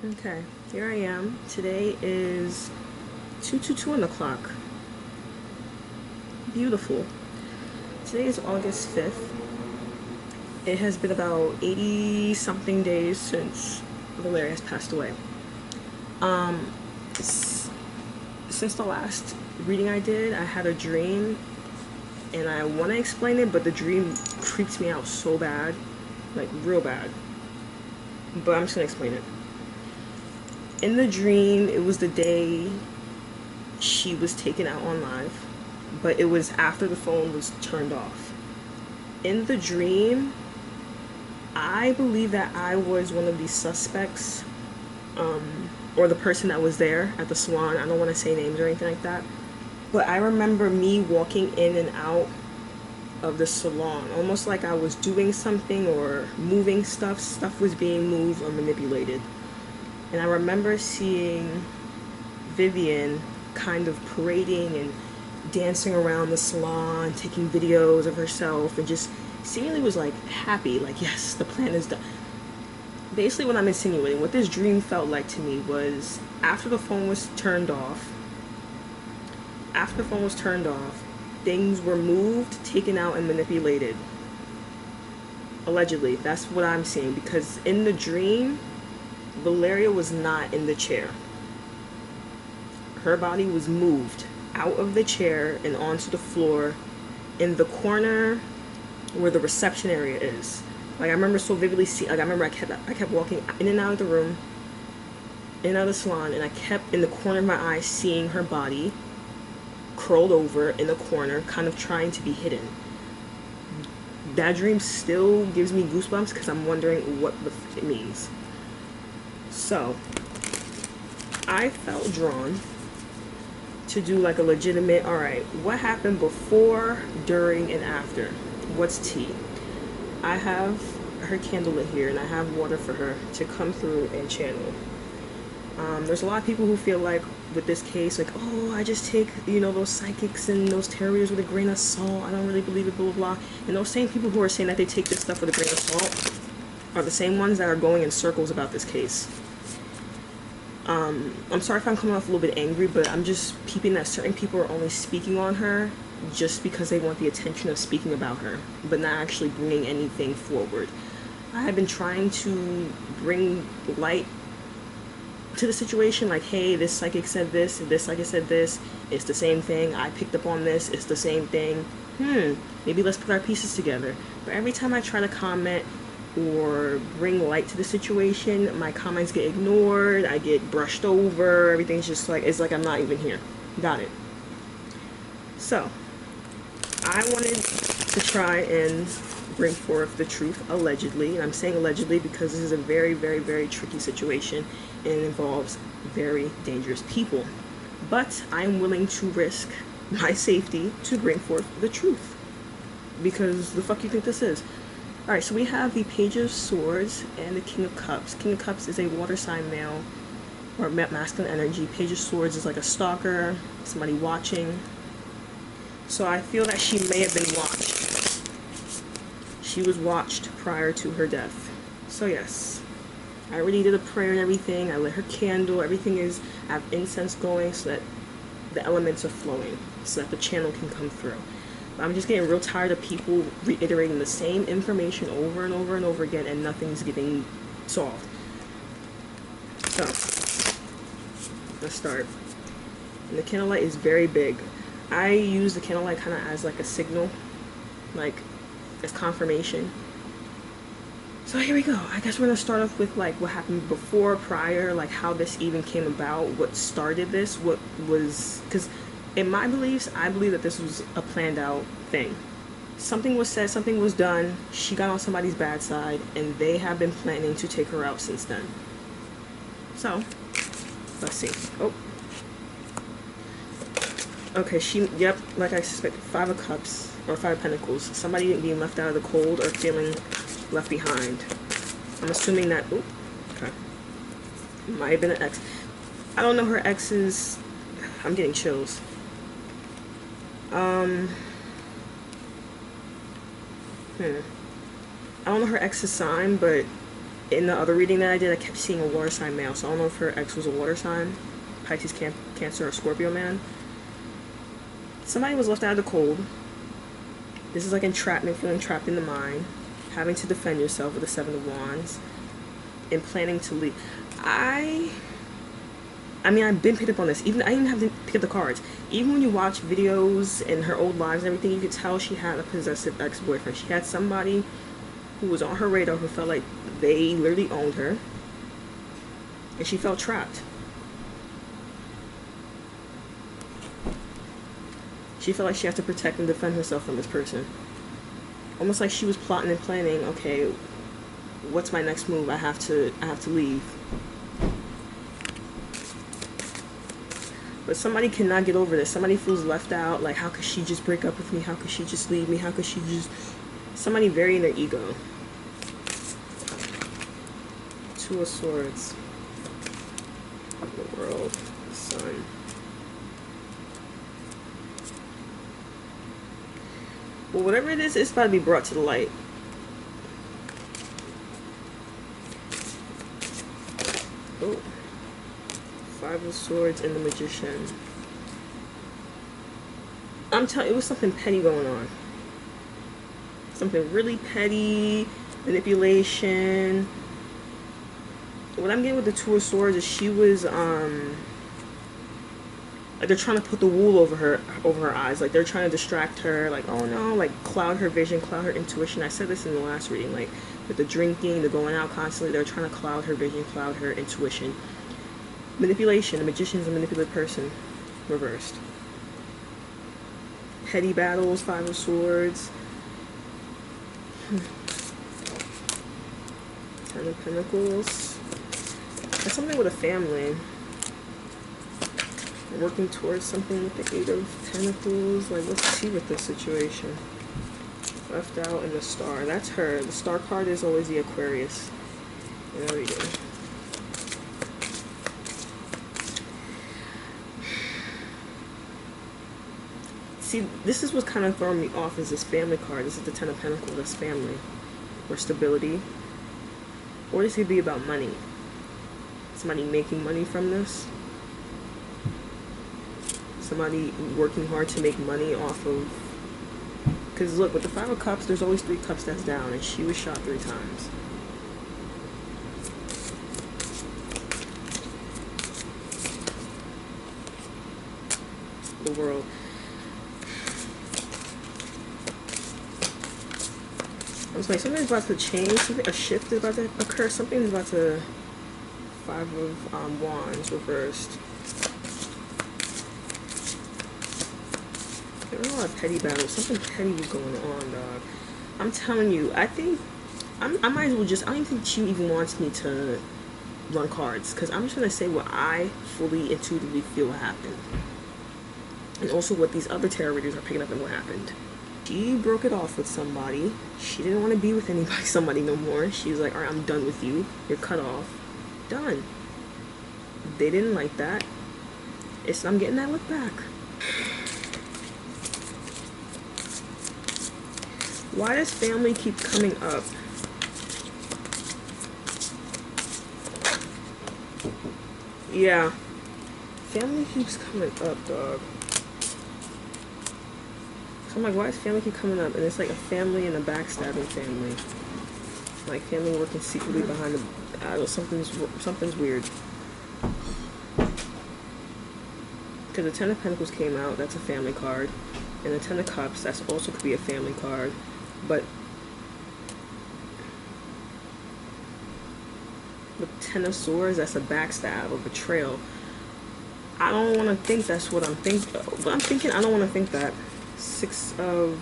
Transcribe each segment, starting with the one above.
Okay, here I am. Today is 2:22 on the clock. Beautiful. Today is August 5th. It has been about 80 something days since Valeria has passed away. Um, since the last reading I did, I had a dream and I want to explain it, but the dream creeps me out so bad, like real bad. But I'm just gonna explain it. In the dream, it was the day she was taken out on live, but it was after the phone was turned off. In the dream, I believe that I was one of these suspects, or the person that was there at the salon. I don't want to say names or anything like that, but I remember me walking in and out of the salon, almost like I was doing something or moving stuff. Stuff was being moved or manipulated. And I remember seeing Vivian kind of parading and dancing around the salon, taking videos of herself, and just seemingly was like happy, like, yes, the plan is done. Basically, what I'm insinuating, what this dream felt like to me was after the phone was turned off, things were moved, taken out, and manipulated. Allegedly, that's what I'm seeing, because in the dream, Valeria was not in the chair. Her body was moved out of the chair and onto the floor in the corner where the reception area is. Like, I remember so vividly seeing, like, I remember I kept walking in and out of the room, in and out of the salon, and I kept in the corner of my eye seeing her body curled over in the corner, kind of trying to be hidden. That dream still gives me goosebumps because I'm wondering what the f it means. So, I felt drawn to do like a legitimate, alright, what happened before, during, and after? What's tea? I have her candle in here and I have water for her to come through and channel. There's a lot of people who feel like with this case, like, oh, I just take, those psychics and those tarot readers with a grain of salt. I don't really believe it, blah, blah, blah. And those same people who are saying that they take this stuff with a grain of salt are the same ones that are going in circles about this case. I'm sorry if I'm coming off a little bit angry, but I'm just peeping that certain people are only speaking on her just because they want the attention of speaking about her, but not actually bringing anything forward. I have been trying to bring light to the situation, like, hey, this psychic said this, this psychic said this, it's the same thing, I picked up on this, it's the same thing, maybe let's put our pieces together. But every time I try to comment or bring light to the situation, my comments get ignored, I get brushed over, everything's just like, it's like I'm not even here. Got it. So, I wanted to try and bring forth the truth, allegedly, and I'm saying allegedly because this is a very, very, very tricky situation and it involves very dangerous people. But I'm willing to risk my safety to bring forth the truth. Because the fuck you think this is? Alright, so we have the Page of Swords and the King of Cups. King of Cups is a water sign male, or masculine energy. Page of Swords is like a stalker, somebody watching. So I feel that she may have been watched. She was watched prior to her death. So yes, I already did a prayer and everything. I lit her candle. Everything is, I have incense going so that the elements are flowing, so that the channel can come through. I'm just getting real tired of people reiterating the same information over and over and over again and nothing's getting solved. So, let's start. And the candlelight is very big. I use the candlelight kind of as like a signal, like as confirmation. So here we go. I guess we're going to start off with like what happened before, prior, like how this even came about, what started this, what was, because in my beliefs, I believe that this was a planned out thing. Something was said, something was done, she got on somebody's bad side, and they have been planning to take her out since then. So, let's see. Oh. Okay, yep, like I suspected, 5 of Cups, or 5 of Pentacles. Somebody being left out of the cold or feeling left behind. I'm assuming that, oh, okay. Might have been an ex. I don't know her ex's, I'm getting chills. I don't know her ex's sign, but in the other reading that I did, I kept seeing a water sign male, so I don't know if her ex was a water sign, Pisces, Cancer, or Scorpio man. Somebody was left out of the cold. This is like entrapment, feeling trapped in the mind, having to defend yourself with the Seven of Wands, and planning to leave. I mean, I've been picked up on this. Even I didn't have to pick up the cards. Even when you watch videos and her old lives and everything, you could tell she had a possessive ex-boyfriend. She had somebody who was on her radar who felt like they literally owned her, and she felt trapped. She felt like she had to protect and defend herself from this person. Almost like she was plotting and planning, okay, what's my next move? I have to leave. But somebody cannot get over this. Somebody feels left out, like how could she just break up with me? How could she just leave me? How could she just... Somebody very in their ego. Two of Swords. The World. The Sun. Well, whatever it is, it's about to be brought to the light. Oh. Five of Swords and the Magician. I'm telling you, it was something petty going on. Something really petty. Manipulation. What I'm getting with the Two of Swords is she was, like they're trying to put the wool over her eyes. Like they're trying to distract her. Like, oh no, like cloud her vision, cloud her intuition. I said this in the last reading. Like with the drinking, the going out constantly, they're trying to cloud her vision, cloud her intuition. Manipulation. The Magician is a manipulative person. Reversed. Petty battles. Five of Swords. Ten of Pentacles. That's something with a family. Working towards something with the Eight of Pentacles. Like, let's see with this situation. Left out in the Star. That's her. The Star card is always the Aquarius. There we go. See, this is what's kind of throwing me off is this family card. This is the Ten of Pentacles. That's family. Or stability. Or this could be about money. Somebody making money from this. Somebody working hard to make money off of... Because look, with the Five of Cups, there's always 3 cups that's down. And she was shot 3 times. The World. I'm sorry, something's about to change. A shift is about to occur. Something is about to... Five of Wands reversed. There were a lot of petty battles. Something petty was going on, dog. I'm telling you, I think... I might as well just... I don't even think she even wants me to run cards. Because I'm just going to say what I fully intuitively feel happened. And also what these other tarot readers are picking up and what happened. She broke it off with somebody. She didn't want to be with somebody no more. She was like, alright, I'm done with you. You're cut off. Done. They didn't like that. I'm getting that look back. Why does family keep coming up? Yeah. Family keeps coming up, dog. So I'm like, why does family keep coming up? And it's like a family and a backstabbing family. Like family working secretly behind the... I don't know, something's weird. Because the Ten of Pentacles came out, that's a family card. And the Ten of Cups, that's also could be a family card. But the Ten of Swords, that's a backstab or betrayal. I don't want to think that's what I'm thinking. But I'm thinking I don't want to think that. Six of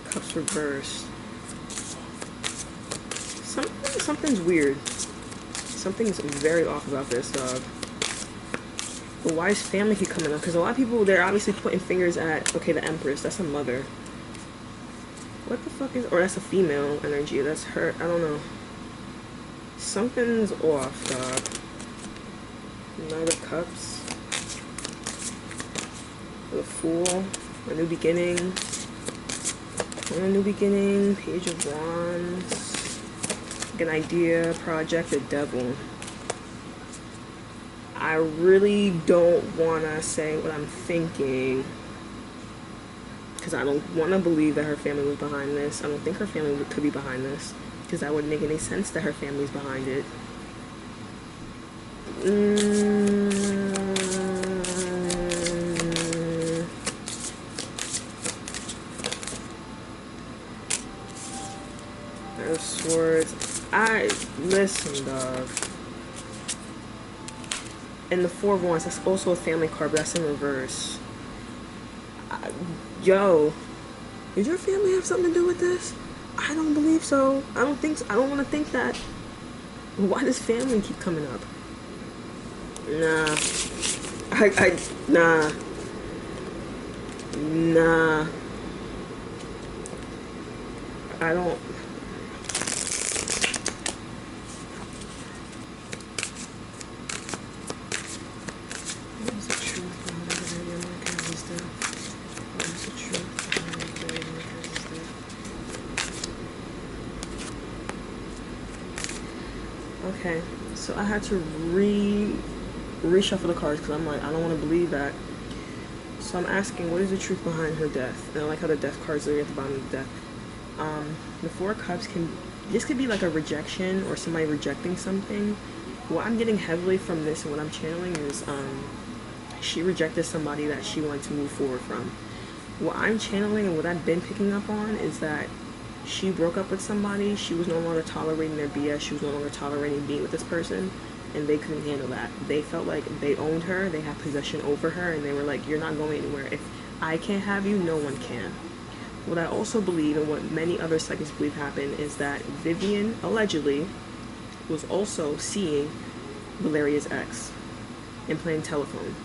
Cups reversed. Something's weird. Something's very off about this, dog. But why is family keep coming up? Because a lot of people, they're obviously pointing fingers at, okay, the Empress. That's a mother. What the fuck is... Or that's a female energy. That's her. I don't know. Something's off, dog. Knight of Cups. The Fool. A new beginning. A new beginning. Page of Wands. like an idea, project, or devil. I really don't want to say what I'm thinking, because I don't want to believe that her family was behind this. I don't think her family could be behind this, because that wouldn't make any sense that her family's behind it. There's swords. Listen, dog. And the Four of Wands, that's also a family card, but that's in reverse. Yo, did your family have something to do with this? I don't believe so. I don't think so. I don't want to think that. Why does family keep coming up? Nah. Nah. Nah. I don't. What is the truth behind Valeria Marquez's death? What is the truth behind Valeria Marquez's death? Okay, so I had to reshuffle the cards because I'm like, I don't want to believe that. So I'm asking, what is the truth behind her death? And I like how the death cards are at the bottom of the deck. The Four of Cups this could be like a rejection or somebody rejecting something. What I'm getting heavily from this and what I'm channeling is she rejected somebody that she wanted to move forward from. What I'm channeling and what I've been picking up on is that she broke up with somebody. She was no longer tolerating their BS. She was no longer tolerating being with this person, and they couldn't handle that. They felt like they owned her, they had possession over her, and they were like, you're not going anywhere. If I can't have you, no one can. What I also believe, and what many other psychics believe happened, is that Vivian, allegedly, was also seeing Valeria's ex and playing telephone.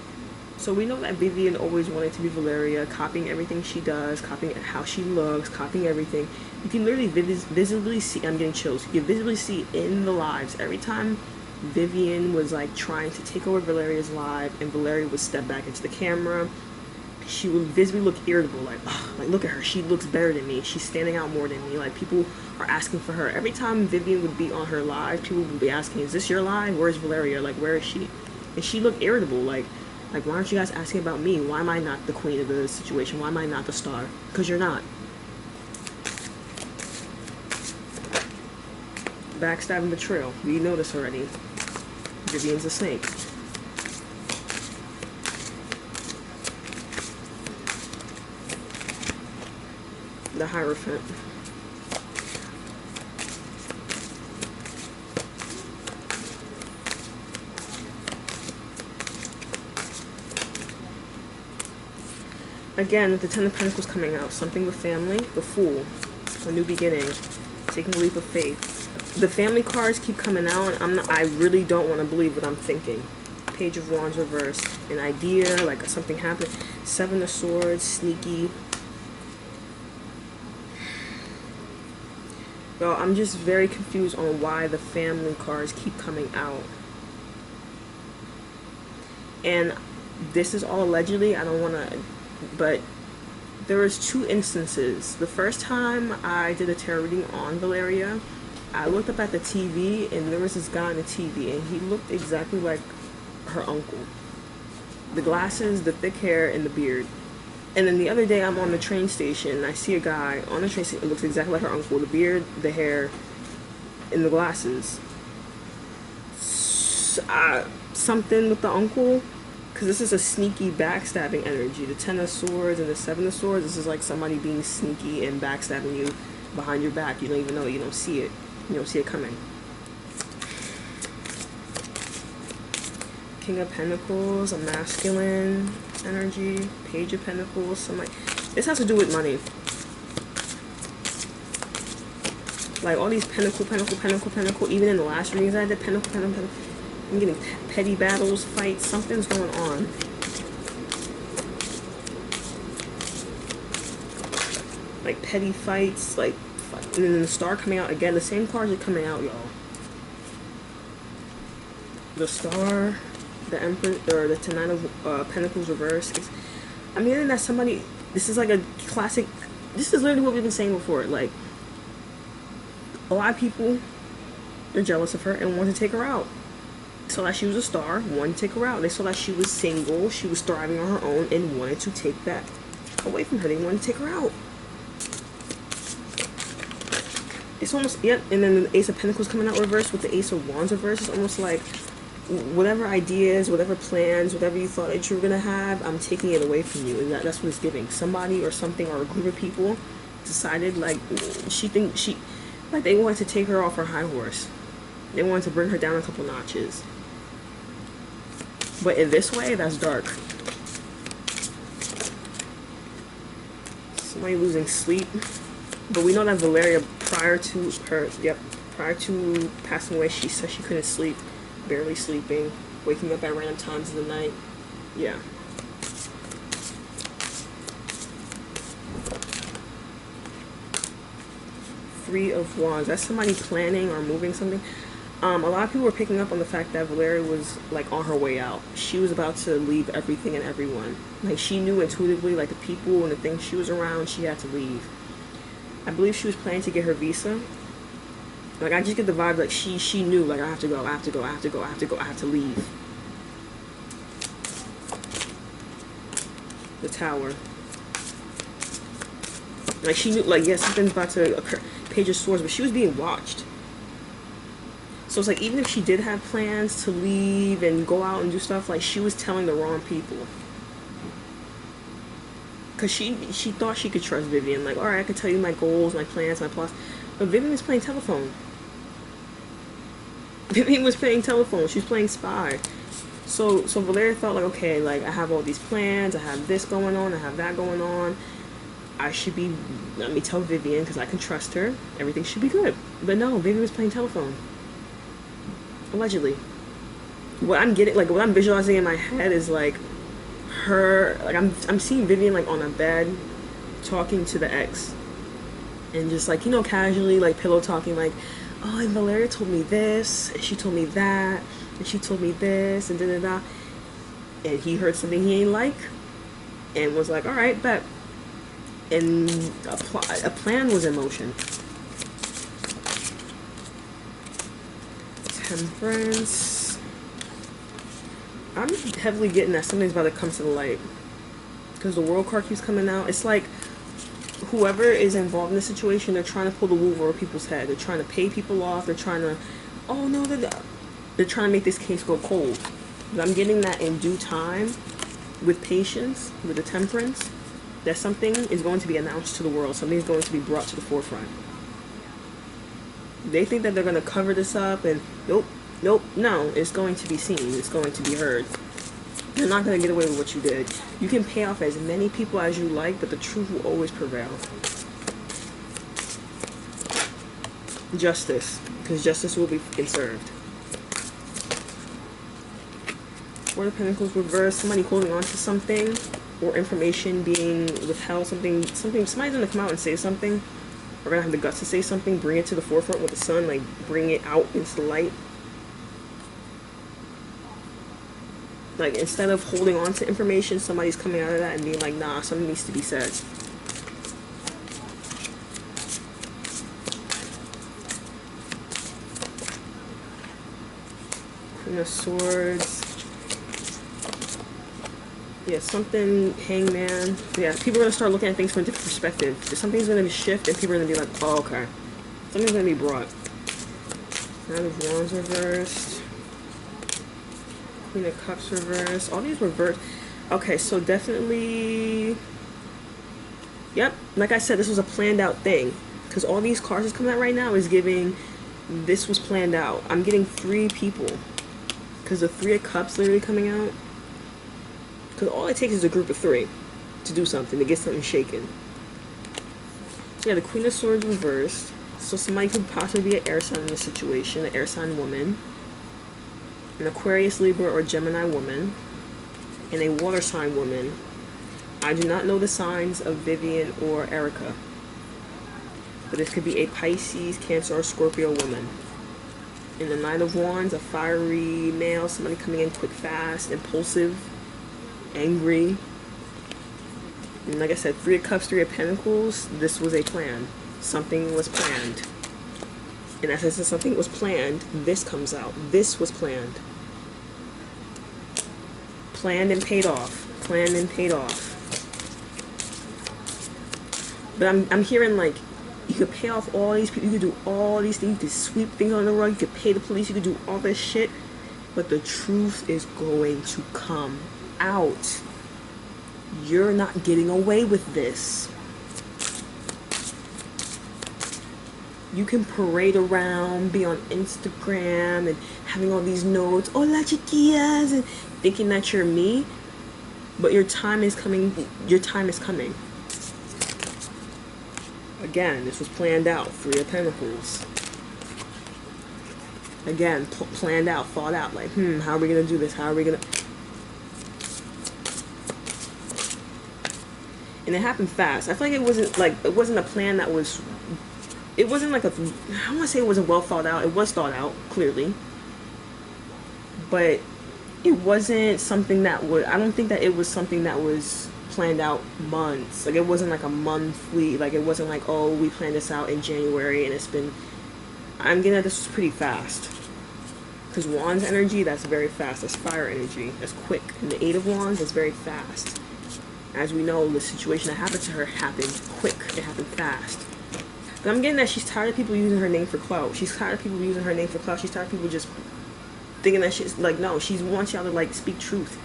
So we know that Vivian always wanted to be Valeria, copying everything she does, copying how she looks, copying everything. You can literally visibly see, I'm getting chills, you can visibly see in the lives, every time Vivian was like trying to take over Valeria's life and Valeria would step back into the camera, she would visibly look irritable, like, oh, like, look at her, she looks better than me, she's standing out more than me, like, people are asking for her. Every time Vivian would be on her live, people would be asking, is this your live? Where's Valeria? Like, where is she? And she looked irritable, like, why aren't you guys asking about me? Why am I not the queen of the situation? Why am I not the star? Because you're not. Backstabbing, betrayal. We know this already. Vivian's a snake. The Hierophant. Again, the Ten of Pentacles coming out. Something with family. The Fool. A new beginning. Taking a leap of faith. The family cards keep coming out, and I really don't want to believe what I'm thinking. Page of Wands reverse. An idea, like something happened. Seven of Swords. Sneaky. Well, I'm just very confused on why the family cards keep coming out. And this is all allegedly. I don't want to... But there was two instances. The first time I did a tarot reading on Valeria, I looked up at the TV, and there was this guy on the TV, and he looked exactly like her uncle. The glasses, the thick hair, and the beard. And then the other day, I'm on the train station, and I see a guy on the train station. It looks exactly like her uncle. The beard, the hair, and the glasses. Something with the uncle. Because this is a sneaky backstabbing energy. The Ten of Swords and the Seven of Swords. This is like somebody being sneaky and backstabbing you behind your back. You don't even know. You don't see it. You don't see it coming. King of Pentacles, a masculine energy. Page of Pentacles. Somebody. This has to do with money. Like all these pentacle. Even in the last readings I did, pentacle. I'm getting petty battles, fights, something's going on. Like petty fights, like, and then the Star coming out again. The same cards are coming out, y'all. The Star, the Empress, or the Ten of Pentacles reverse. I'm hearing that somebody, this is like a classic, this is literally what we've been saying before. Like, a lot of people They're jealous of her and want to take her out. They saw that she was a star, wanted to take her out. They saw that she was single, she was thriving on her own, and wanted to take that away from her. They wanted to take her out. It's almost, yep, and then the Ace of Pentacles coming out reversed with the Ace of Wands reversed. It's almost like whatever ideas, whatever plans, whatever you thought that you were going to have, I'm taking it away from you. And that's what it's giving. Somebody or something or a group of people decided, like, like they wanted to take her off her high horse. They wanted to bring her down a couple notches. But in this way, that's dark. Somebody losing sleep. But we know that Valeria, prior to passing away, she said she couldn't sleep. Barely sleeping. Waking up at random times of the night. Yeah. Three of Wands. That's somebody planning or moving something. A lot of people were picking up on the fact that Valeria was like on her way out. She was about to leave everything and everyone. Like she knew intuitively, like the people and the things she was around, she had to leave. I believe she was planning to get her visa. Like I just get the vibe like she knew, like I have to go, I have to go, I have to go, I have to go, I have to leave. The Tower. Like she knew, like yes, something's about to occur. Page of Swords, but she was being watched. So it's like even if she did have plans to leave and go out and do stuff, like she was telling the wrong people. Cause she thought she could trust Vivian. Like, alright, I could tell you my goals, my plans, my plots. But Vivian was playing telephone. Vivian was playing telephone. She was playing spy. So Valeria thought like, okay, like I have all these plans, I have this going on, I have that going on. I should be, let me tell Vivian because I can trust her. Everything should be good. But no, Vivian was playing telephone. Allegedly. What I'm getting, like what I'm visualizing in my head is like her, like I'm seeing Vivian like on a bed talking to the ex. And just like, you know, casually like pillow talking like, oh, and Valeria told me this, and she told me that, and she told me this, and da-da-da. And he heard something he ain't like, and was like, alright, bet. And a plan was in motion. Temperance. I'm heavily getting that something's about to come to the light. Because the World card keeps coming out. It's like whoever is involved in the situation, they're trying to pull the wool over people's head. They're trying to pay people off. They're trying to, oh no, they're trying to make this case go cold. But I'm getting that in due time, with patience, with the temperance, that something is going to be announced to the world. Something is going to be brought to the forefront. They think that they're going to cover this up and nope, no, it's going to be seen. It's going to be heard. You're not going to get away with what you did. You can pay off as many people as you like, but the truth will always prevail. Justice, because justice will be served. Four of Pentacles reversed. Somebody holding on to something, or information being withheld. Somebody's gonna come out and say something. We're gonna have the guts to say something. Bring it to the forefront with the sun. Like bring it out into the light. Like instead of holding on to information, somebody's coming out of that and being like, nah, something needs to be said. Queen of Swords. Yeah, something, Hangman. Yeah, people are going to start looking at things from a different perspective. Something's going to shift and people are going to be like, oh, okay. Something's going to be brought. Nine of Wands reversed. Queen of Cups reversed. All these reversed. Okay, so definitely... Yep, like I said, this was a planned out thing. Because all these cards that's coming out right now is giving... This was planned out. I'm getting 3 people. Because the 3 of Cups literally coming out. Because all it takes is a group of 3 to do something, to get something shaken. Yeah, the Queen of Swords reversed. So somebody could possibly be an air sign in this situation, an air sign woman, an Aquarius, Libra, or Gemini woman, and a water sign woman. I do not know the signs of Vivian or Erica. But this could be a Pisces, Cancer, or Scorpio woman. In the Knight of Wands, a fiery male, somebody coming in quick, fast, impulsive, angry. And like I said, 3 of Cups, 3 of Pentacles, this was a plan. Something was planned. In essence, if something was planned, this comes out. This was planned. Planned and paid off. Planned and paid off. But I'm hearing like, you could pay off all these people, you could do all these things, you could sweep things on the rug, you could pay the police, you could do all this shit. But the truth is going to come out. You're not getting away with this. You can parade around, be on Instagram and having all these notes, hola chiquillas, and thinking that you're me, but your time is coming. Your time is coming. Again, this was planned out. 3 of Pentacles. Again, planned out, thought out. Like, how are we gonna do this? How are we gonna? And it happened fast. I feel like it wasn't a plan that was. It wasn't like I don't want to say it wasn't well thought out. It was thought out, clearly. But it wasn't something that would, I don't think that it was something that was planned out months. Like, it wasn't like a monthly, like, it wasn't like, oh, we planned this out in January and it's been, I'm getting that this was pretty fast. Because Wands energy, that's very fast. That's fire energy. That's quick. And the 8 of Wands is very fast. As we know, the situation that happened to her happened quick. It happened fast. And I'm getting that she's tired of people using her name for clout. She's tired of people using her name for clout. She's tired of people just thinking that she's like, no, she wants y'all to like speak truth.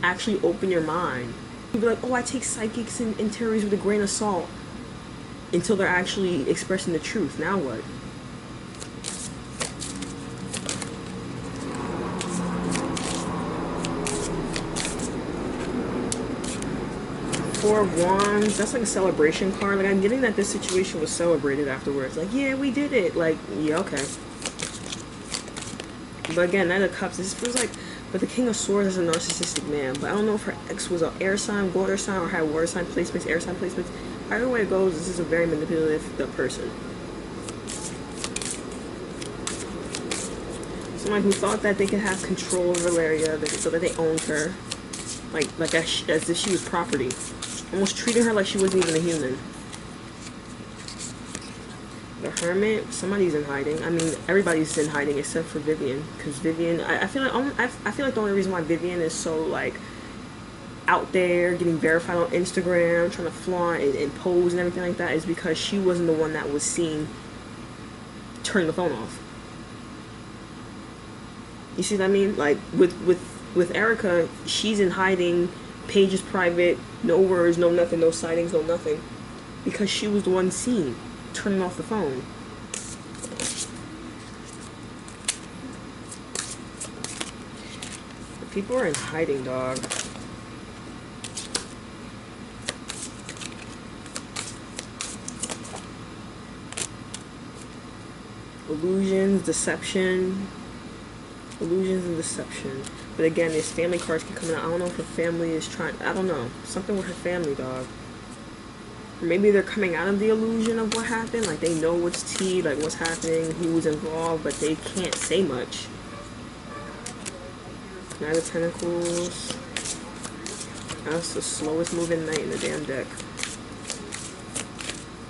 Actually open your mind. You'll be like, oh, I take psychics and tarot with a grain of salt. Until they're actually expressing the truth. Now what? Four of Wands, that's like a celebration card. Like, I'm getting that this situation was celebrated afterwards. Like, yeah, we did it. Like, yeah, okay. But again, Knight of Cups, this feels like, but the King of Swords is a narcissistic man. But I don't know if her ex was an air sign, water sign, or had water sign placements, air sign placements. Either way it goes, this is a very manipulative person. Someone who thought that they could have control of Valeria, so that they owned her. Like as if she was property. Almost treating her like she wasn't even a human. The Hermit, somebody's in hiding. I mean, everybody's in hiding except for Vivian, because Vivian, I feel like the only reason why Vivian is so like out there getting verified on Instagram, trying to flaunt and pose and everything like that, is because she wasn't the one that was seen turning the phone off. You see what I mean? Like with Erica, she's in hiding. Page is private, no words, no nothing, no sightings, no nothing. Because she was the one seen turning off the phone. The people are in hiding, dog. Illusions, deception. Illusions and deception. But again, these family cards keep coming out. I don't know if her family is trying, I don't know. Something with her family, dog. Or maybe they're coming out of the illusion of what happened. Like, they know what's tea, like what's happening, who was involved, but they can't say much. Knight of Pentacles. That's the slowest moving knight in the damn deck.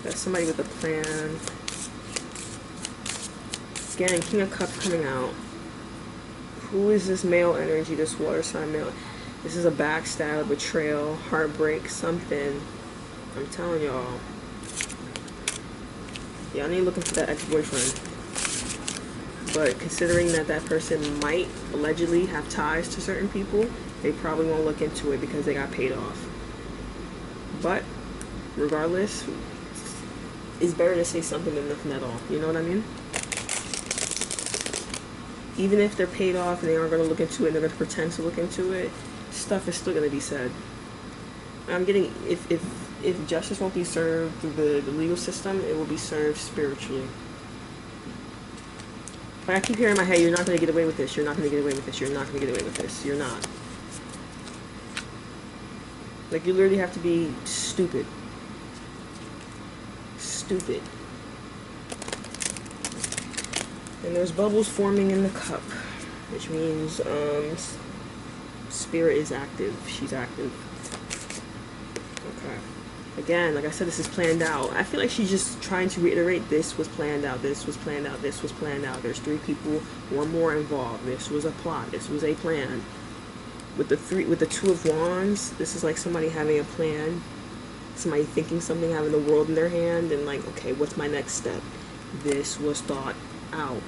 That's somebody with a plan. Again, King of Cups coming out. Who is this male energy, this water sign male? This is a backstab, betrayal, heartbreak, something. I'm telling y'all. Y'all ain't looking for that ex-boyfriend. But considering that that person might allegedly have ties to certain people, they probably won't look into it because they got paid off. But regardless, it's better to say something than nothing at all. You know what I mean? Even if they're paid off and they aren't going to look into it and they're going to pretend to look into it, stuff is still going to be said. I'm getting, if justice won't be served through the legal system, it will be served spiritually. Like, I keep hearing in my head, you're not going to get away with this, you're not going to get away with this, you're not going to get away with this, you're not. Like, you literally have to be stupid. Stupid. And there's bubbles forming in the cup, which means spirit is active. She's active. Okay. Again, like I said, this is planned out. I feel like she's just trying to reiterate this was planned out, this was planned out, this was planned out. There's 3 people, 1 more involved. This was a plot, this was a plan. With the 2 of Wands, this is like somebody having a plan. Somebody thinking something, having the world in their hand, and like, okay, what's my next step? This was thought out.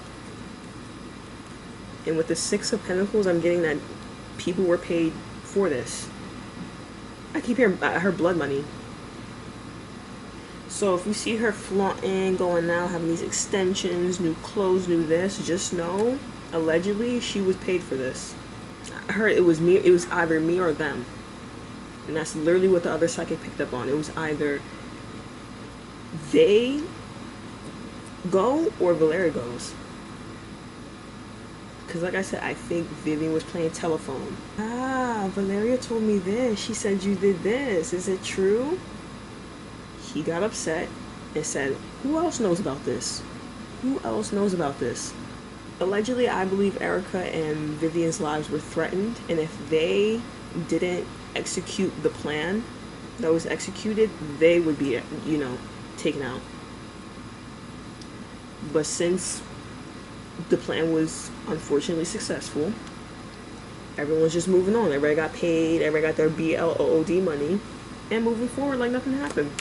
And with the 6 of Pentacles, I'm getting that people were paid for this. I keep hearing her blood money. So if you see her flaunting, going out, having these extensions, new clothes, new this, just know, allegedly, she was paid for this. I heard it was either me or them. And that's literally what the other psychic picked up on. It was either they go or Valeria goes. Because like I said, I think Vivian was playing telephone. Ah, Valeria told me this. She said you did this. Is it true? He got upset and said, who else knows about this? Who else knows about this? Allegedly, I believe Erica and Vivian's lives were threatened. And if they didn't execute the plan that was executed, they would be, you know, taken out. But since the plan was unfortunately successful, everyone's just moving on. Everybody got paid, everybody got their BLOOD money, and moving forward like nothing happened.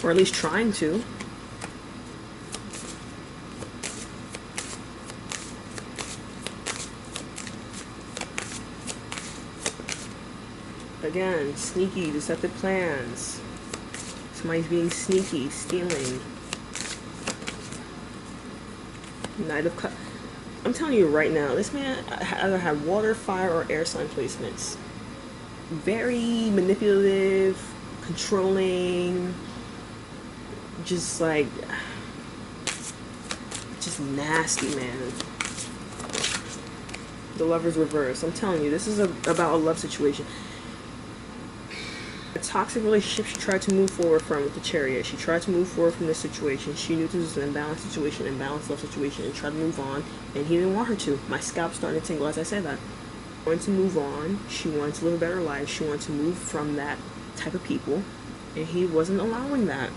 Or at least trying to. Again, sneaky, deceptive plans. Somebody's being sneaky, stealing. Knight of Cups. I'm telling you right now, this man either had water, fire, or air sign placements. Very manipulative, controlling, just like, just nasty, man. The Lover's reverse. I'm telling you, this is about a love situation. A toxic relationship she tried to move forward from with the Chariot. She tried to move forward from this situation. She knew this was an imbalanced situation, imbalanced love situation, and tried to move on, and he didn't want her to. My scalp started to tingle as I said that. She wanted to move on. She wanted to live a better life. She wanted to move from that type of people, and he wasn't allowing that.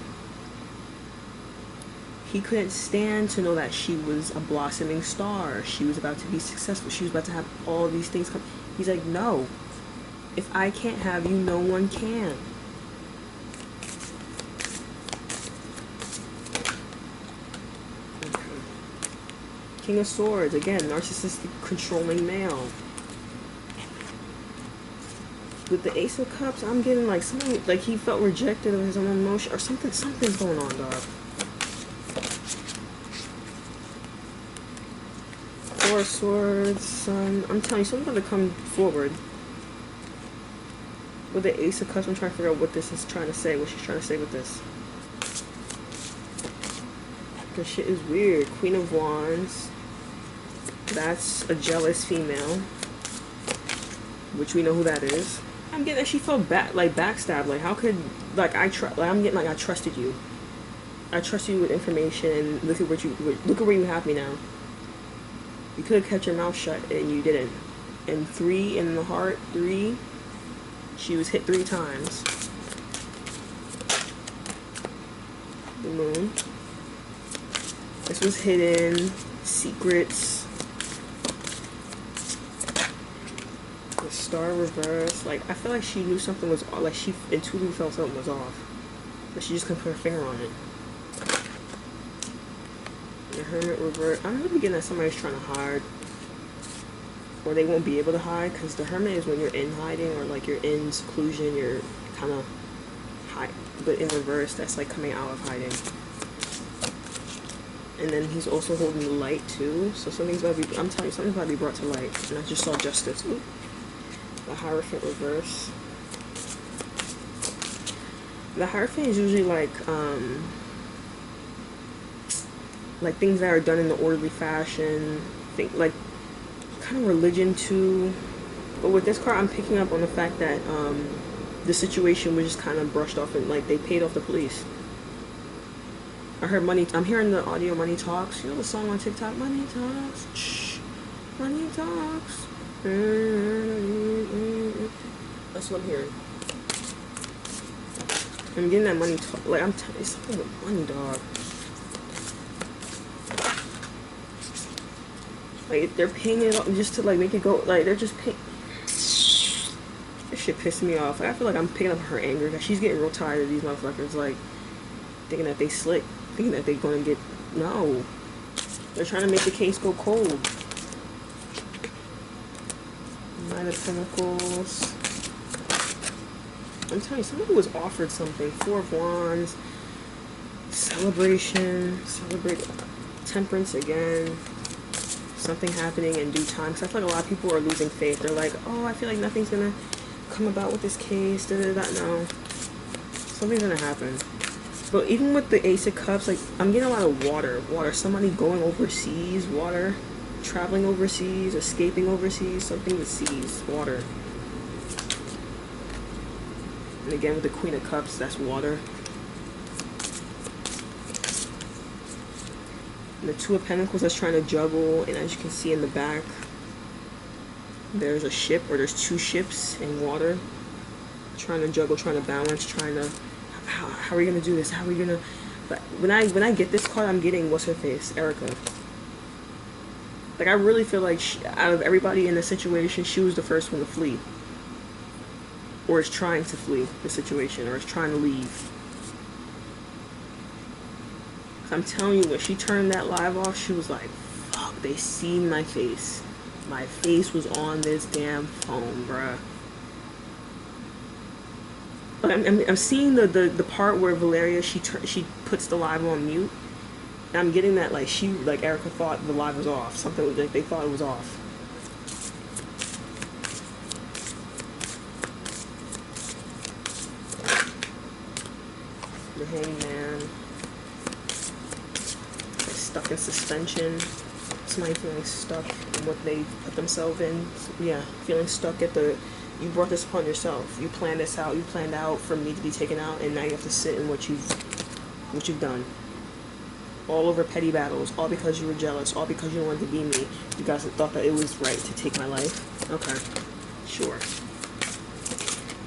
He couldn't stand to know that she was a blossoming star. She was about to be successful. She was about to have all these things come. He's like, no. If I can't have you, no one can. Okay. King of Swords. Again, narcissistic, controlling male. With the Ace of Cups, I'm getting like something, like he felt rejected of his own emotion, or something's going on, dog. Four of Swords, Sun. I'm telling you, something's going to come forward. With the Ace of Cups, I'm trying to figure out what this is trying to say, what she's trying to say with this. This shit is weird. Queen of Wands. That's a jealous female, which we know who that is. I'm getting that she felt backstabbed. Like, how could, like, I'm getting like I trusted you. I trust you with information. Look at where you have me now. You could have kept your mouth shut and you didn't. And 3 in the heart, 3. She was hit 3 times. The Moon. This was hidden. Secrets. The Star reverse. Like, I feel like she knew something was off. Like, she intuitively felt something was off. But she just couldn't put her finger on it. The Hermit reverse. I'm really getting that somebody's trying to hide. Or they won't be able to hide, because the Hermit is when you're in hiding, or like you're in seclusion, you're kind of hide. But in reverse, that's like coming out of hiding. And then he's also holding the light too, so something's about to be, I'm telling you, something's about to be brought to light. And I just saw Justice. Ooh. The Hierophant reverse. The Hierophant is usually like things that are done in the orderly fashion. Like kind of religion too. But with this card, I'm picking up on the fact that the situation was just kind of brushed off, and like they paid off the police. I heard money. I'm hearing the audio Money Talks. You know the song on TikTok, Money Talks. Shh. Money Talks. That's what I'm hearing. I'm getting that money, like, I'm telling you, something with money, dog. Like, they're paying it off just to, like, make it go, like, they're just paying. This shit pissed me off. Like, I feel like I'm picking up her anger. Like, she's getting real tired of these motherfuckers, like, thinking that they slick, thinking that they're gonna get, no. They're trying to make the case go cold. Nine of Pentacles. I'm telling you, somebody was offered something. Four of Wands. Celebration. Celebrate. Temperance again. Something happening in due time. Because I feel like a lot of people are losing faith. They're like, oh, I feel like nothing's going to come about with this case. Da, da, da. No. Something's going to happen. But even with the Ace of Cups, like, I'm getting a lot of water. Water. Somebody going overseas. Water. Traveling overseas. Escaping overseas. Something with seas. Water. And again, with the Queen of Cups, that's water. And the Two of Pentacles, that's trying to juggle. And as you can see in the back, there's a ship, or there's two ships in water. Trying to juggle, trying to balance, trying to... How are we going to do this? How are we going to... But when I get this card, I'm getting, what's her face? Erica. Like, I really feel like out of everybody in the situation, she was the first one to flee. Or is trying to flee the situation, or is trying to leave. I'm telling you, when she turned that live off, she was like, fuck, they seen my face. My face was on this damn phone, bruh. But I'm seeing the part where Valeria, she puts the live on mute. And I'm getting that, like, Erica thought the live was off. Something was, like, they thought it was off. The Hangman. They're stuck in suspension. Somebody feeling stuck in what they put themselves in. Yeah, feeling stuck at the... You brought this upon yourself. You planned this out. You planned out for me to be taken out, and now you have to sit in what you've done. All over petty battles. All because you were jealous. All because you wanted to be me. You guys thought that it was right to take my life. Okay, sure.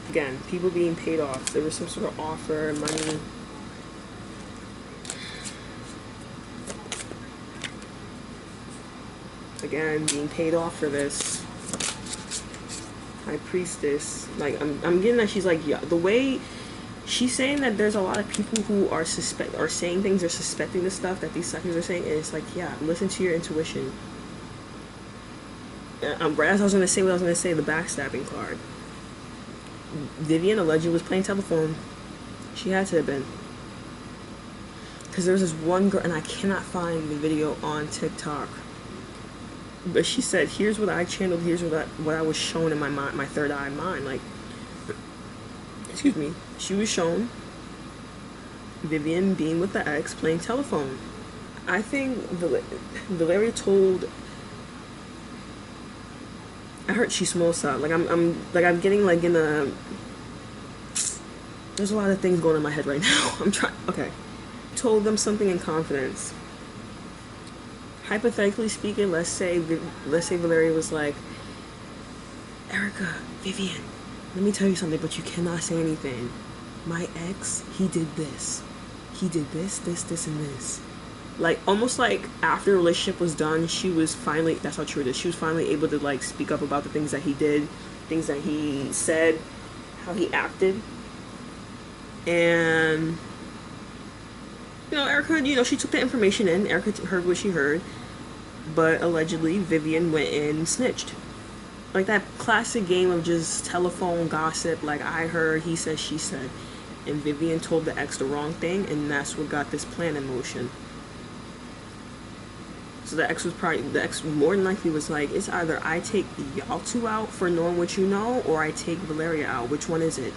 Again, people being paid off. There was some sort of offer, money. Again, being paid off for this. High Priestess. Like, I'm getting that she's like, yeah, the way she's saying that there's a lot of people who are saying things or suspecting the stuff that these suckers are saying, and it's like, yeah, listen to your intuition. Right as I was gonna say what I was gonna say, the backstabbing card. Vivian allegedly was playing telephone. She had to have been. Because there was this one girl, and I cannot find the video on TikTok. But she said, here's what I channeled, here's what I was shown in my mind, my third eye mind. Like, excuse me, she was shown Vivian being with the ex playing telephone. I think Valeria told... I heard chismosa. Like, I'm getting, like, in a... There's a lot of things going in my head right now. I'm trying... Okay. Told them something in confidence. Hypothetically speaking, let's say Valeria was like, Erica, Vivian, let me tell you something, but you cannot say anything. My ex, he did this. He did this, this, and this. Like, almost like after the relationship was done, she was finally, that's how true it is, she was finally able to, like, speak up about the things that he did, things that he said, how he acted. And... You know, Erica, you know, she took the information in. Erica heard what she heard. But allegedly, Vivian went in and snitched. Like that classic game of just telephone gossip. Like, I heard, he said, she said. And Vivian told the ex the wrong thing. And that's what got this plan in motion. So the ex more than likely was like, it's either I take y'all two out for knowing what you know, or I take Valeria out. Which one is it?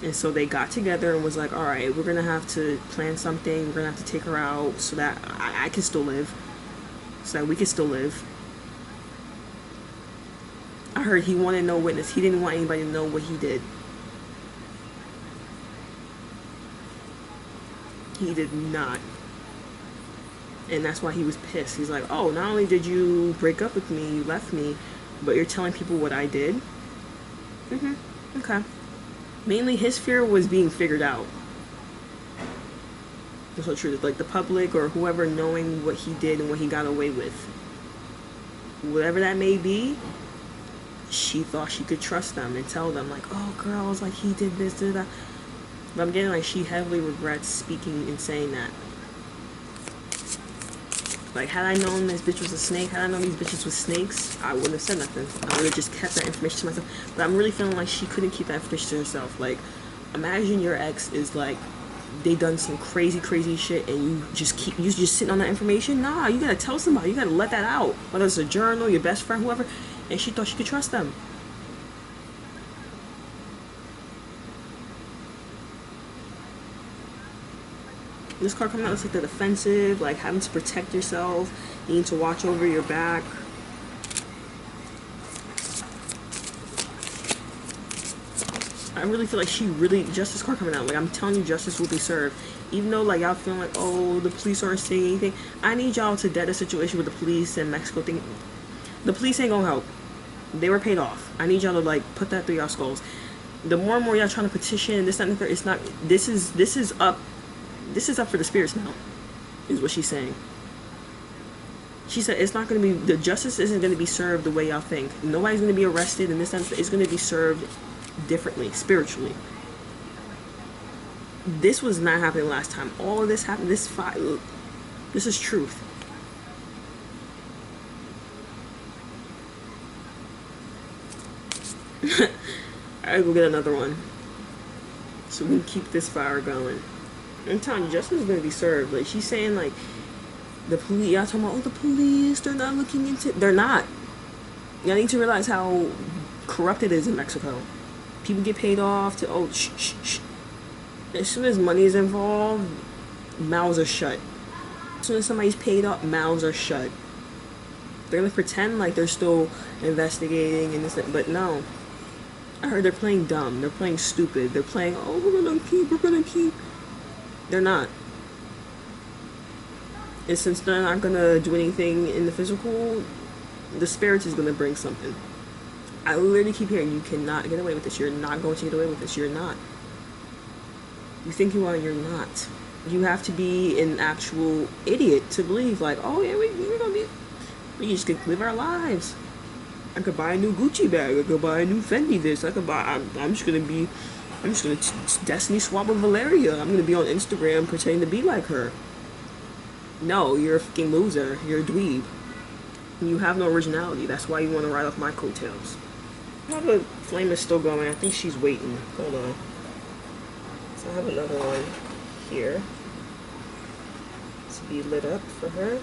And so they got together and was like, all right, we're going to have to plan something. We're going to have to take her out so that I can still live. So that we can still live. I heard he wanted no witness. He didn't want anybody to know what he did. He did not. And that's why he was pissed. He's like, oh, not only did you break up with me, you left me, but you're telling people what I did? Okay. Mainly his fear was being figured out. That's so true. Like the public or whoever knowing what he did and what he got away with. Whatever that may be, she thought she could trust them and tell them like, oh girls, like he did this, did that. But I'm getting like she heavily regrets speaking and saying that. Like, had I known this bitch was a snake, had I known these bitches was snakes, I wouldn't have said nothing. I would have just kept that information to myself. But I'm really feeling like she couldn't keep that information to herself. Like, imagine your ex is like, they done some crazy shit and you just sitting on that information. Nah, you gotta tell somebody. You gotta let that out. Whether it's a journal, your best friend, whoever. And she thought she could trust them. This card coming out looks like the defensive, like having to protect yourself, needing to watch over your back. I really feel like justice card coming out. Like, I'm telling you, justice will be served. Even though, like, y'all feeling like, oh, the police aren't saying anything. I need y'all to dead a situation with the police and Mexico thing. The police ain't gonna help. They were paid off. I need y'all to, like, put that through y'all skulls. The more and more y'all trying to petition, this, that, and the third, it's not, this is up for the spirits now, is what she's saying. She said it's not going to be, the justice isn't going to be served the way y'all think. Nobody's going to be arrested in this sense. It's going to be served differently, spiritually. This was not happening last time. All of this happened. This is truth. Alright, go get another one so we can keep this fire going. I'm telling you, justice is going to be served. Like, she's saying, like, the police, y'all talking about, oh, the police, they're not looking into, they're not. Y'all need to realize how corrupt it is in Mexico. People get paid off to, oh, shh. As soon as money is involved, mouths are shut. As soon as somebody's paid off, mouths are shut. They're going to pretend like they're still investigating and this, but no. I heard they're playing dumb. They're playing stupid. They're playing, oh, we're gonna keep. They're not. And since they're not gonna do anything in the physical, the spirits is gonna bring something. I literally keep hearing, you cannot get away with this. You're not going to get away with this. You're not. You think you are, you're not. You have to be an actual idiot to believe like, oh yeah, we're gonna be, we just could live our lives. I could buy a new Gucci bag. I could buy a new Fendi this. I'm just gonna destiny swap with Valeria. I'm gonna be on Instagram pretending to be like her. No, you're a fucking loser. You're a dweeb. You have no originality. That's why you want to ride off my coattails. How the flame is still going. I think she's waiting. Hold on. So I have another one here to be lit up for her.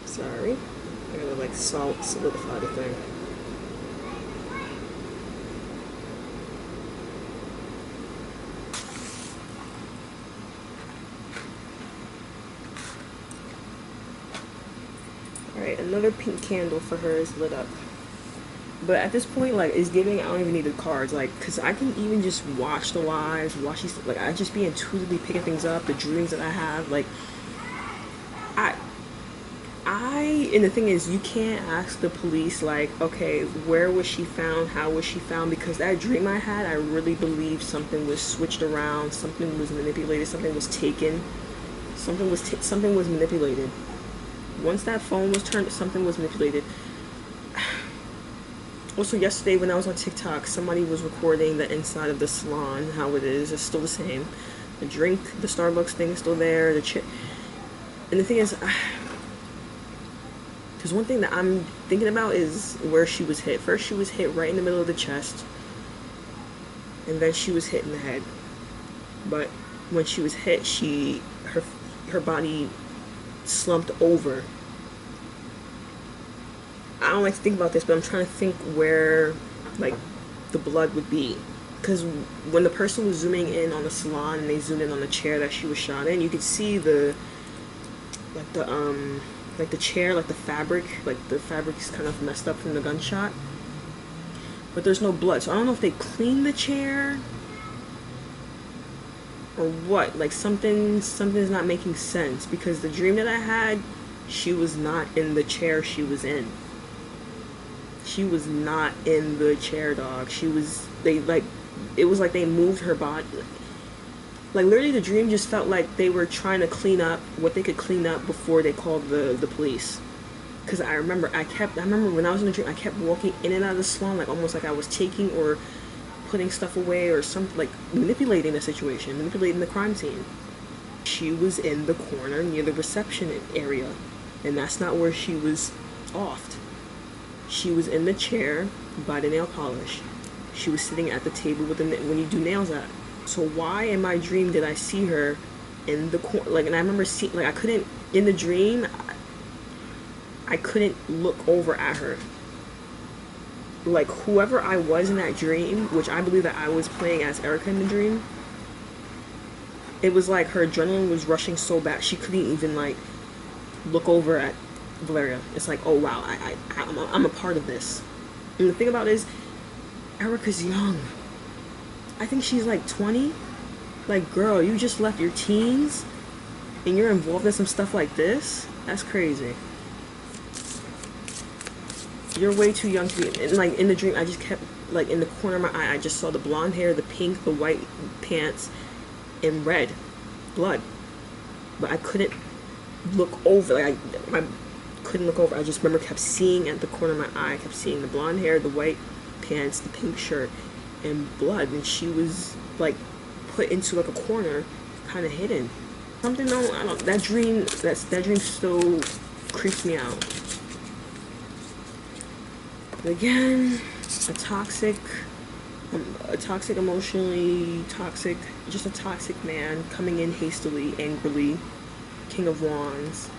Sorry. I gotta like solidify the thing. Alright, another pink candle for her is lit up. But at this point, like, it's giving, I don't even need the cards, like, because I can even just watch the lives, watch these, like, I just be intuitively picking things up, the dreams that I have, like, and the thing is, you can't ask the police, like, okay, where was she found, how was she found, because that dream I had, I really believe something was switched around, something was manipulated, something was taken, something was manipulated. Once that phone was turned, something was manipulated. Also, yesterday when I was on TikTok, somebody was recording the inside of the salon, how it is. It's still the same. The drink, the Starbucks thing is still there. And the thing is, because one thing that I'm thinking about is where she was hit. First, she was hit right in the middle of the chest. And then she was hit in the head. But when she was hit, her body slumped over. I don't like to think about this, but I'm trying to think where, like, the blood would be. Because when the person was zooming in on the salon and they zoomed in on the chair that she was shot in, you could see the chair, like the fabric is kind of messed up from the gunshot. But there's no blood, so I don't know if they cleaned the chair or what. Like, something's not making sense, because the dream that I had, she was not in the chair she was in. She was not in the chair, dog. She was, they like, it was like they moved her body. Like literally the dream just felt like they were trying to clean up what they could clean up before they called the police. Because I remember when I was in the dream, I kept walking in and out of the salon, like almost like I was taking or putting stuff away or something, like manipulating the situation, manipulating the crime scene. She was in the corner near the reception area, and that's not where she was offed. She was in the chair by the nail polish. She was sitting at the table with the when you do nails at. So why in my dream did I see her in the corner? Like, and I remember seeing, like, I couldn't, in the dream, I couldn't look over at her. Like, whoever I was in that dream, which I believe that I was playing as Erica in the dream, it was like her adrenaline was rushing so bad she couldn't even, like, look over at Valeria. It's like, oh wow, I'm a part of this. And the thing about it is, Erica's young. I think she's like 20. Like, girl, you just left your teens and you're involved in some stuff like this? That's crazy. You're way too young to be, and like in the dream, I just kept, like in the corner of my eye, I just saw the blonde hair, the pink, the white pants, and red blood. But I couldn't look over, like I couldn't look over. I just remember kept seeing at the corner of my eye, I kept seeing the blonde hair, the white pants, the pink shirt, and blood. And she was like put into like a corner, kind of hidden. Something, no, I don't, that dream still creeps me out. Again, a toxic, emotionally toxic, just a toxic man coming in hastily, angrily. King of Wands,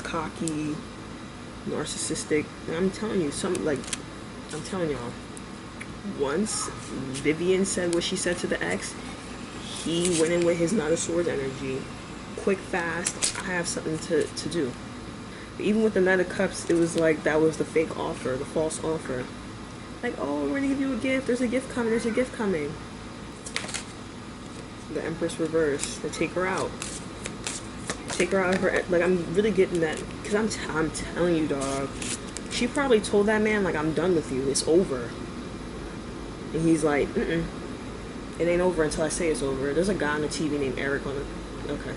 cocky, narcissistic. And I'm telling you, I'm telling y'all, once Vivian said what she said to the ex, he went in with his Knight of Swords energy. Quick, fast, I have something to do. Even with the Knight of Cups, it was like that was the fake offer, the false offer. Like, oh, we're gonna give you a gift. There's a gift coming. There's a gift coming. The Empress reverse. They take her out. Take her out of her. Like, I'm really getting that, because I'm telling you, dog. She probably told that man, like, I'm done with you. It's over. And he's like, it ain't over until I say it's over. There's a guy on the TV named Eric on it. Okay.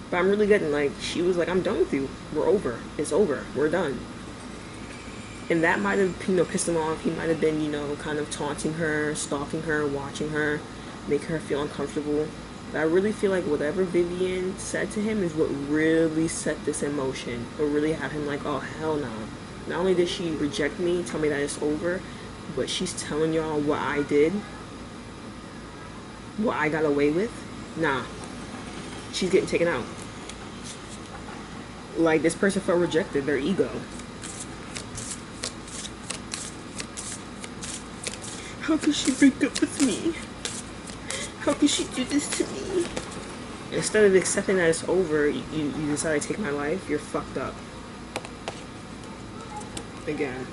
But I'm really getting, like, she was like, I'm done with you. We're over. It's over. We're done. And that might have, pissed him off. He might have been, kind of taunting her, stalking her, watching her, making her feel uncomfortable. But I really feel like whatever Vivian said to him is what really set this in motion. Or really had him like, oh, hell no. Not only did she reject me, tell me that it's over, but she's telling y'all what I did. What I got away with. Nah. She's getting taken out. Like, this person felt rejected, their ego. How could she break up with me? How could she do this to me? Instead of accepting that it's over, you decide to take my life, you're fucked up. Again,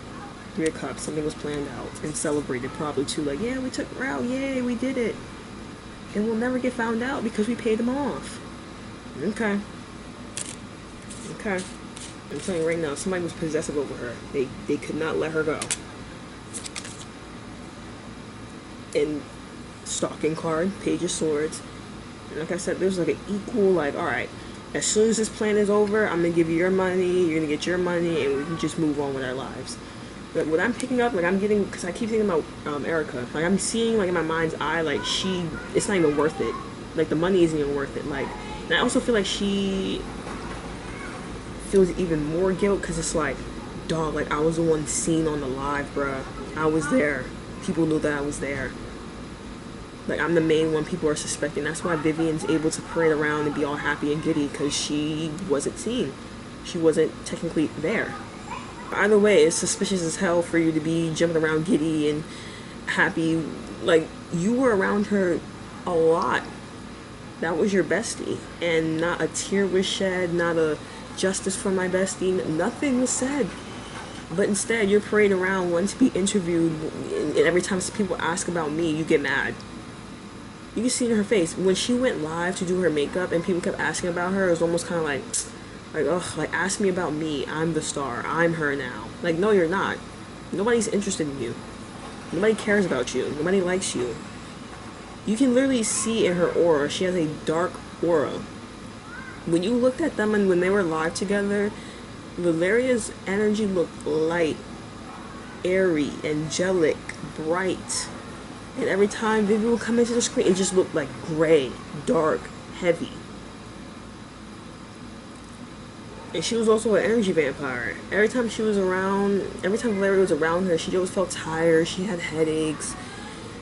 3 of Cups, something was planned out and celebrated probably too. Like, yeah, we took her out, yay, we did it. And we'll never get found out because we paid them off. Okay. I'm telling you right now, somebody was possessive over her. They could not let her go. And stalking card, Page of Swords. And like I said, there's like an equal, like, alright, as soon as this plan is over, I'm gonna give you your money, you're gonna get your money, and we can just move on with our lives. But what I'm picking up, like, I'm getting, because I keep thinking about Erica, like, I'm seeing, like, in my mind's eye, like, it's not even worth it. Like, the money isn't even worth it. Like, and I also feel like she feels even more guilt, because it's like, dog, like, I was the one seen on the live, bruh. I was there. People knew that I was there. Like, I'm the main one people are suspecting. That's why Vivian's able to parade around and be all happy and giddy, because she wasn't seen. She wasn't technically there. Either way, it's suspicious as hell for you to be jumping around giddy and happy. Like, you were around her a lot. That was your bestie. And not a tear was shed, not a justice for my bestie. Nothing was said. But instead, you're parading around wanting to be interviewed, and every time people ask about me, you get mad. You can see it in her face. When she went live to do her makeup and people kept asking about her, it was almost kind of like, ugh, like, ask me about me. I'm the star. I'm her now. Like, no, you're not. Nobody's interested in you. Nobody cares about you. Nobody likes you. You can literally see in her aura, she has a dark aura. When you looked at them and when they were live together, Valeria's energy looked light, airy, angelic, bright. And every time Vivi would come into the screen, it just looked like gray, dark, heavy. And she was also an energy vampire. Every time Valeria was around her, she always felt tired. She had headaches.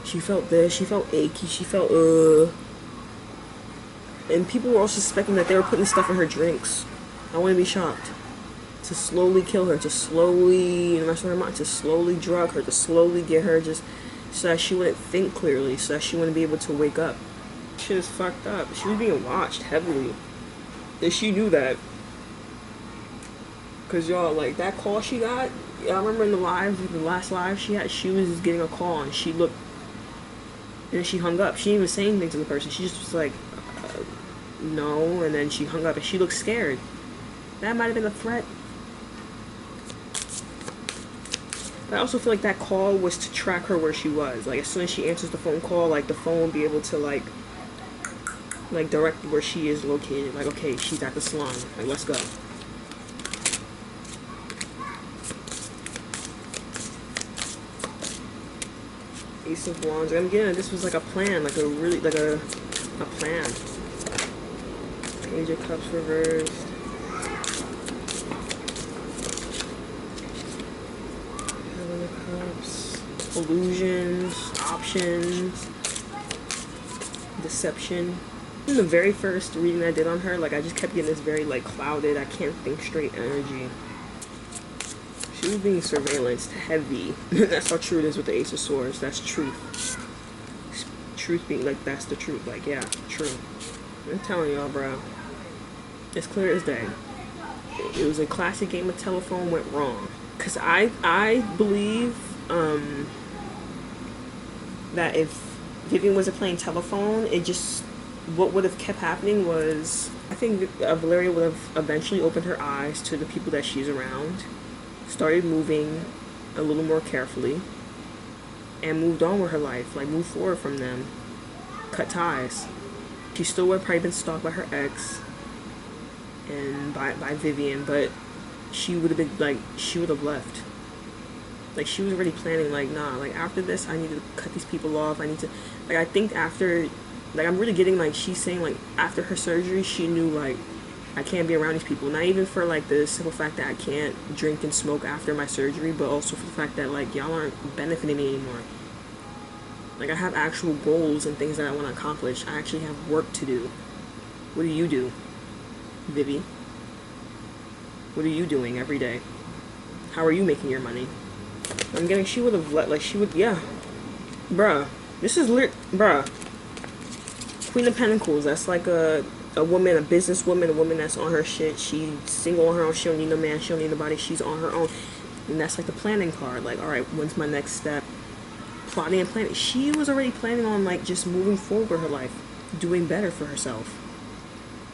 She felt this. She felt achy. She felt And people were also suspecting that they were putting stuff in her drinks. I wouldn't be shocked. To slowly kill her, to slowly mess with her mind, to slowly drug her, to slowly get her just so that she wouldn't think clearly, so that she wouldn't be able to wake up. Shit is fucked up. She was being watched heavily. And she knew that. Cause y'all, like, that call she got, I remember in the last live she had, she was getting a call and she looked, and she hung up. She didn't even say anything to the person. She just was like, no, and then she hung up and she looked scared. That might have been a threat. But I also feel like that call was to track her where she was. Like, as soon as she answers the phone call, like, the phone would be able to, like direct where she is located. Like, okay, she's at the salon. Like, let's go. Ace of Wands. I'm getting this was like a plan, like a plan. Page of Cups reversed. Seven of Cups. Illusions, options, deception. In the very first reading I did on her, like, I just kept getting this very, like, clouded, I can't think straight energy. She was being surveillanced heavy. That's how true it is with the Ace of Swords. That's truth. Truth being, like, that's the truth. Like, yeah, true. I'm telling y'all, bro. It's clear as day. It was a classic game of telephone went wrong. Because I believe that if Vivian wasn't playing telephone, it just, what would have kept happening was, I think Valeria would have eventually opened her eyes to the people that she's around, started moving a little more carefully, and moved on with her life, like, moved forward from them, cut ties. She still would have probably been stalked by her ex and by Vivian, but she would have been, like, she would have left. Like, she was already planning, like, nah, like, after this, I need to cut these people off. I need to, like, I think after, like, I'm really getting, like, she's saying, like, after her surgery, she knew, like, I can't be around these people. Not even for, like, the simple fact that I can't drink and smoke after my surgery, but also for the fact that, like, y'all aren't benefiting me anymore. Like, I have actual goals and things that I want to accomplish. I actually have work to do. What do you do, Vivi? What are you doing every day? How are you making your money? I'm getting, she would have let, like, she would, yeah. Bruh. This is bruh. Queen of Pentacles, that's like a woman, a businesswoman, a woman that's on her shit. She's single on her own. She don't need no man. She don't need nobody. She's on her own. And that's like the planning card. Like, alright, when's my next step? Plotting and planning. She was already planning on, like, just moving forward with her life. Doing better for herself.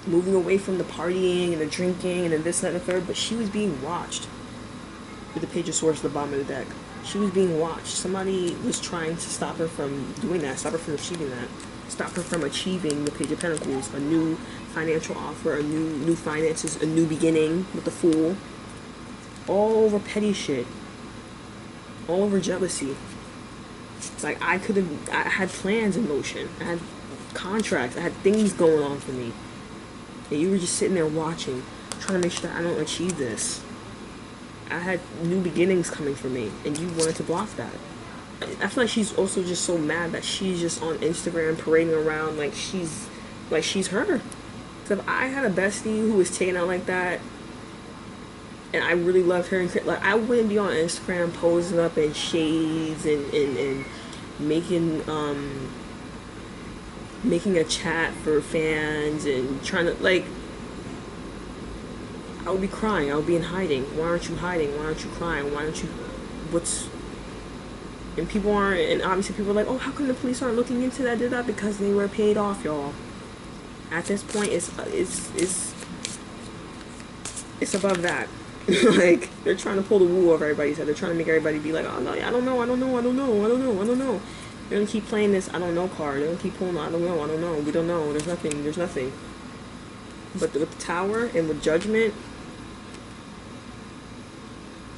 Moving away from the partying and the drinking and the this, that, and the third. But she was being watched. With the Page of Swords at the bottom of the deck. She was being watched. Somebody was trying to stop her from doing that. Stop her from achieving that. Stop her from achieving the Page of Pentacles. A new financial offer. A new finances. A new beginning with the Fool. All over petty shit. All over jealousy. Like, I had plans in motion. I had contracts. I had things going on for me. And you were just sitting there watching. Trying to make sure that I don't achieve this. I had new beginnings coming for me, and you wanted to block that. I feel like she's also just so mad that she's just on Instagram parading around like she's her. So if I had a bestie who was taken out like that, and I really loved her, and like, I wouldn't be on Instagram posing up in shades and making a chat for fans and trying to, like, I would be crying. I would be in hiding. Why aren't you hiding? Why aren't you crying? Why aren't you... And people aren't, and obviously people are like, oh, how come the police aren't looking into that? Did that? Because they were paid off, y'all. At this point, it's above that. Like, they're trying to pull the wool over everybody's head. They're trying to make everybody be like, oh no, I don't know. They're gonna keep playing this I don't know card. They're gonna keep pulling I don't know. We don't know. There's nothing. But with the Tower and with Judgment,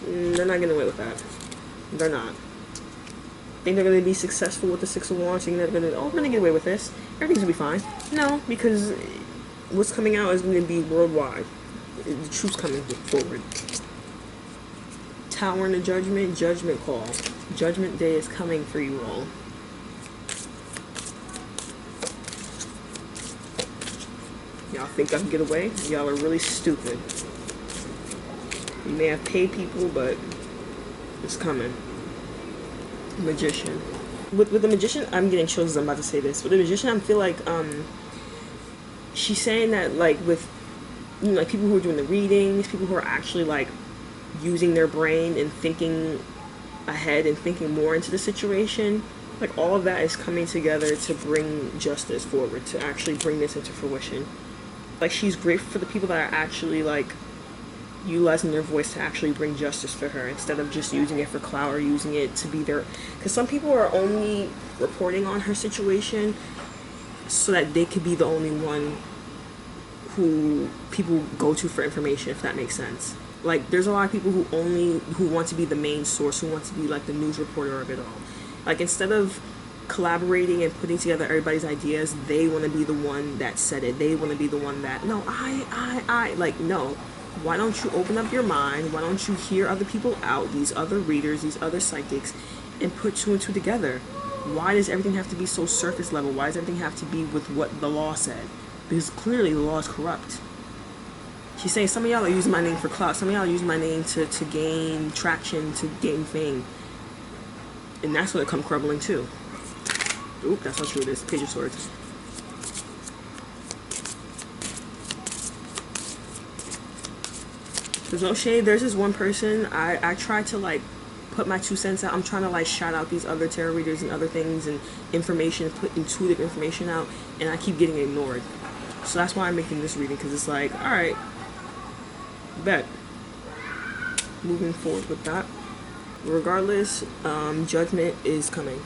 they're not getting away with that. They're not. Think they're gonna be successful with the Six of Wands? Think they're gonna, oh, we're gonna get away with this. Everything's gonna be fine. No, because what's coming out is gonna be worldwide. The truth's coming forward. Tower and the Judgment call. Judgment Day is coming for you all. Y'all think I can get away? Y'all are really stupid. You may have paid people, but it's coming. Magician. With the Magician, I'm getting chills as I'm about to say this. With the Magician, I feel like she's saying that, like, with, you know, like, people who are doing the readings, people who are actually, like, using their brain and thinking ahead and thinking more into the situation, like, all of that is coming together to bring justice forward, to actually bring this into fruition. Like, she's grateful for the people that are actually, like, utilizing their voice to actually bring justice for her, instead of just using it for clout or using it to be their, because some people are only reporting on her situation so that they could be the only one who people go to for information, if that makes sense. Like, there's a lot of people who want to be the main source, who want to be like the news reporter of it all. Like, instead of collaborating and putting together everybody's ideas, they want to be the one that said it. They want to be the one that, no, I like, no. Why don't you open up your mind? Why don't you hear other people out, these other readers, these other psychics, and put two and two together? Why does everything have to be so surface level? Why does everything have to be with what the law said? Because clearly the law is corrupt. She's saying some of y'all are using my name for clout. Some of y'all are using my name to gain traction, to gain fame. And that's when it come crumbling too. Oop, that's not true. It is. Page of Swords. There's no shade. There's this one person, I tried to, like, put my 2 cents out. I'm trying to, like, shout out these other tarot readers and other things and information, put intuitive information out, and I keep getting ignored. So that's why I'm making this reading, because it's like, alright, bet. Moving forward with that. Regardless, Judgment is coming.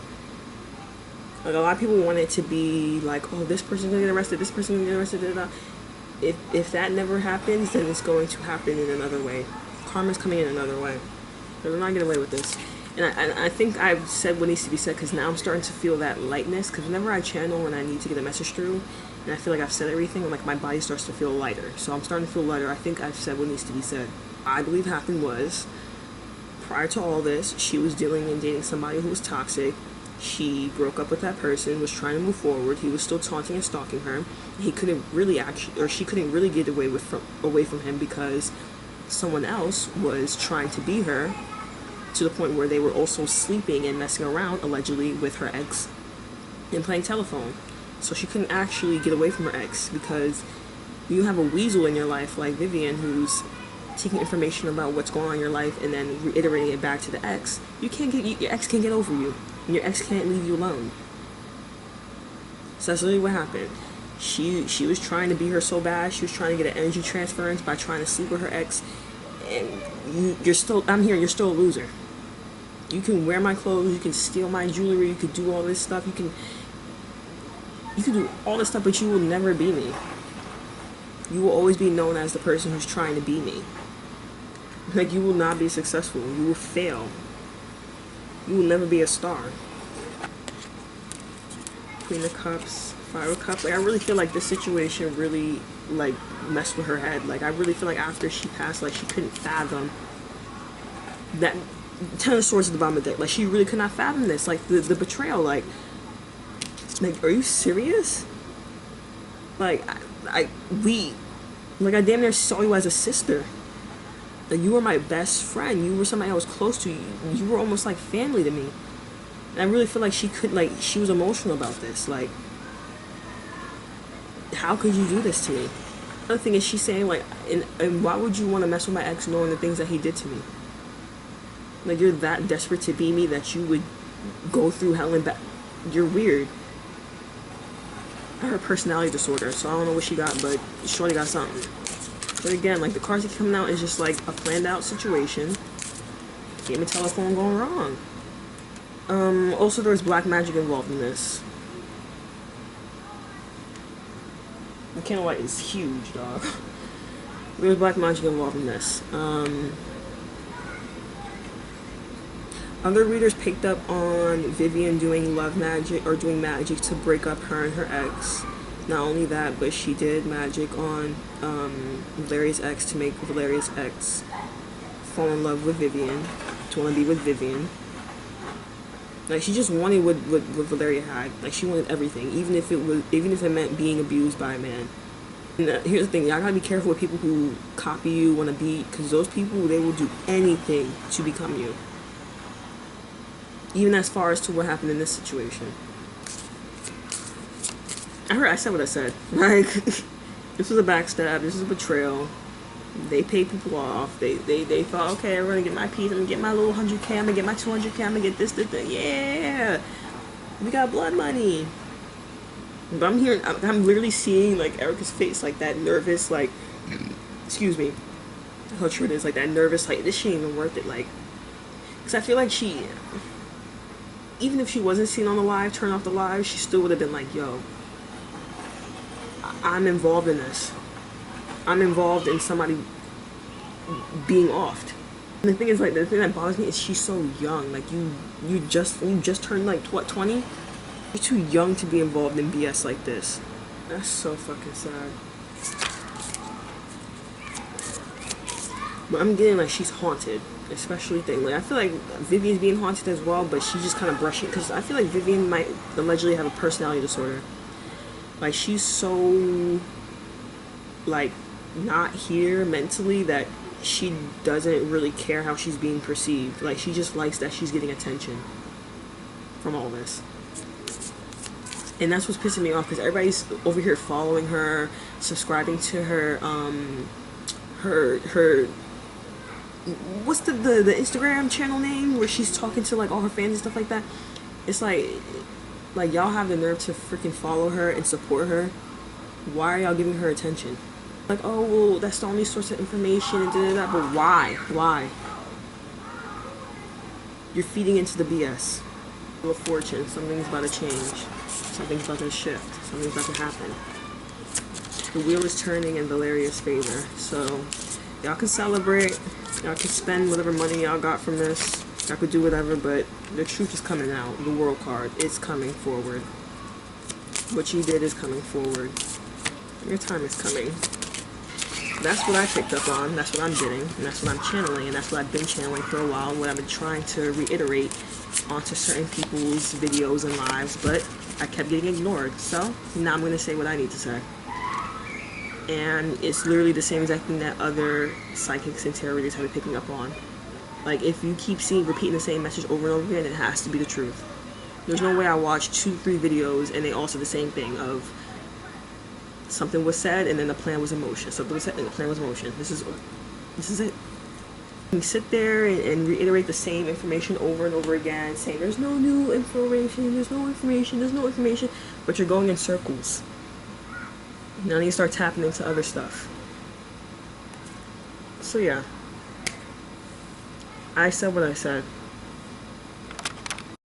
Like, a lot of people want it to be like, oh, this person's gonna get arrested, this person's gonna get arrested, da, da, da. If that never happens, then it's going to happen in another way. Karma's coming in another way. They're not getting away with this. And I think I've said what needs to be said, because now I'm starting to feel that lightness, because whenever I channel and I need to get a message through, and I feel like I've said everything, and like my body starts to feel lighter. So I'm starting to feel lighter. I think I've said what needs to be said. I believe happened was, prior to all this, she was dealing and dating somebody who was toxic. She broke up with that person, was trying to move forward. He was still taunting and stalking her. He couldn't really she couldn't really get away from him, because someone else was trying to be her, to the point where they were also sleeping and messing around, allegedly, with her ex and playing telephone. So she couldn't actually get away from her ex, because you have a weasel in your life like Vivian, who's taking information about what's going on in your life and then reiterating it back to the ex. Your ex can't get over you. And your ex can't leave you alone. So that's really what happened. She was trying to be her so bad. She was trying to get an energy transference by trying to sleep with her ex. And you're still you're still a loser. You can wear my clothes, you can steal my jewelry, you can do all this stuff, you can do all this stuff, but you will never be me. You will always be known as the person who's trying to be me. Like, you will not be successful. You will fail. You will never be a star. Queen of Cups, Five of Cups. Like, I really feel like this situation really, like, messed with her head. Like, I really feel like after she passed, like, she couldn't fathom that. Ten of Swords at the bottom of the deck. Like, she really could not fathom this. Like, the betrayal. Like, are you serious? Like, I damn near saw you as a sister. Like, you were my best friend. You were somebody I was close to. You were almost like family to me. And I really feel like she was emotional about this. Like, how could you do this to me? Another thing is, she's saying, like, and why would you want to mess with my ex knowing the things that he did to me? Like, you're that desperate to be me that you would go through hell and back. You're weird. Her personality disorder, so I don't know what she got, but shorty got something. But again, like, the cards that keep coming out is just like a planned out situation. Game of telephone going wrong. Also there's black magic involved in this. The candle light is huge, dog. There's black magic involved in this. Other readers picked up on Vivian doing love magic, or doing magic to break up her and her ex. Not only that, but she did magic on Valeria's ex to make Valeria's ex fall in love with Vivian, to want to be with Vivian. Like, she just wanted what Valeria had. Like, she wanted everything, even if it meant being abused by a man. And here's the thing, y'all gotta be careful with people who copy you, want to be, because those people, they will do anything to become you. Even as far as to what happened in this situation. I said what I said. Like, this was a backstab, this is a betrayal. They paid people off. They thought, okay, I'm gonna get my piece, I'm gonna get my little 100K, I'm gonna get my 200K, I'm gonna get this, yeah! We got blood money. But I'm literally seeing, like, Erica's face, like, that nervous, like, excuse me, how true it is, like, that nervous, like, this shit ain't even worth it, like, because I feel like she, even if she wasn't seen on the live, turn off the live, she still would have been like, yo, I'm involved in this. I'm involved in somebody being offed. And the thing is, like, the thing that bothers me is she's so young. Like, you just turned, like, what, 20? You're too young to be involved in BS like this. That's so fucking sad. But I'm getting, like, she's haunted. Especially thing. Like, I feel like Vivian's being haunted as well, but she's just kind of brushing, because I feel like Vivian might allegedly have a personality disorder. Like, she's so, like, not here mentally that she doesn't really care how she's being perceived. Like, she just likes that she's getting attention from all this. And that's what's pissing me off, because everybody's over here following her, subscribing to her, her what's the Instagram channel name where she's talking to, like, all her fans and stuff like that. It's like y'all have the nerve to freaking follow her and support her. Why are y'all giving her attention? Like, oh, well, that's the only source of information and da-da-da, but why? You're feeding into the BS. Wheel of Fortune, something's about to change. Something's about to shift. Something's about to happen. The wheel is turning in Valeria's favor. So, y'all can celebrate. Y'all can spend whatever money y'all got from this. Y'all could do whatever, but the truth is coming out. The World card, it's coming forward. What you did is coming forward. Your time is coming. That's what I picked up on. That's what I'm getting. And that's what I'm channeling. And that's what I've been channeling for a while. And what I've been trying to reiterate onto certain people's videos and lives. But I kept getting ignored. So now I'm going to say what I need to say. And it's literally the same exact thing that other psychics and tarot readers have been picking up on. Like, if you keep repeating the same message over and over again, it has to be the truth. There's no way I watch 2-3 videos and they all say the same thing of something was said and then the plan was in motion. Something was said and the plan was in motion. This is it. You sit there and reiterate the same information over and over again, saying there's no new information, there's no information, but you're going in circles. Now you start tapping into other stuff. So yeah. I said what I said.